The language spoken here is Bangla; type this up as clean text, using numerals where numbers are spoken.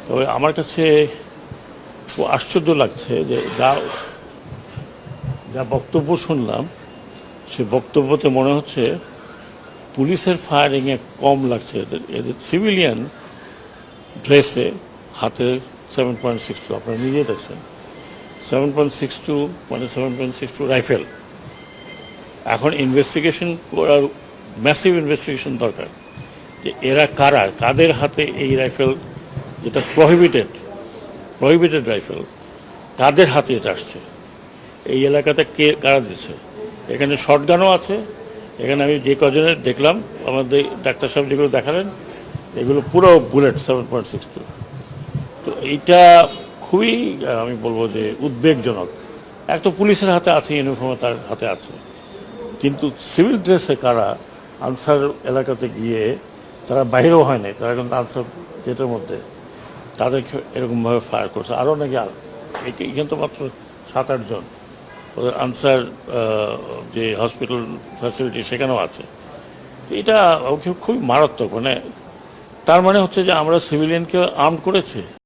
তবে আমার কাছে খুব আশ্চর্য লাগছে যে যা যা বক্তব্য শুনলাম সে বক্তব্যতে মনে হচ্ছে পুলিশের ফায়ারিংয়ে কম লাগছে এদের সিভিলিয়ান ড্রেসে হাতে 7.62 আপনারা নিজেই দেখছেন 7.62 মানে 7.62 রাইফেল। এখন ইনভেস্টিগেশন করার ম্যাসিভ ইনভেস্টিগেশন দরকার যে এরা কারা, কাদের হাতে এই রাইফেল, যেটা প্রহিবিটেড রাইফেল, কাদের হাতে এটা আসছে, এই এলাকাতে কে কারা দিচ্ছে। এখানে শটগানও আছে, এখানে আমি যে কজনের দেখলাম আমাদের ডাক্তার সাহেব যেগুলো দেখালেন এগুলো পুরো বুলেট 7.62। তো এইটা খুবই আমি বলবো যে উদ্বেগজনক। এক তো পুলিশের হাতে আছে, ইউনিফর্ম তার হাতে আছে, কিন্তু সিভিল ড্রেসে কারা আনসার এলাকাতে গিয়ে তারা বাইরেও হয় নাই, তারা কিন্তু আনসার গেটের মধ্যে তাদেরকে এরকমভাবে ফায়ার করছে। আরও নাকি এখানে তো মাত্র 7-8 জন, ওদের আনসার যে হসপিটাল ফ্যাসিলিটি সেখানেও আছে। এটা খুবই মারাত্মক। মানে তার মানে হচ্ছে যে আমরা সিভিলিয়ানকে আর্ম করেছি।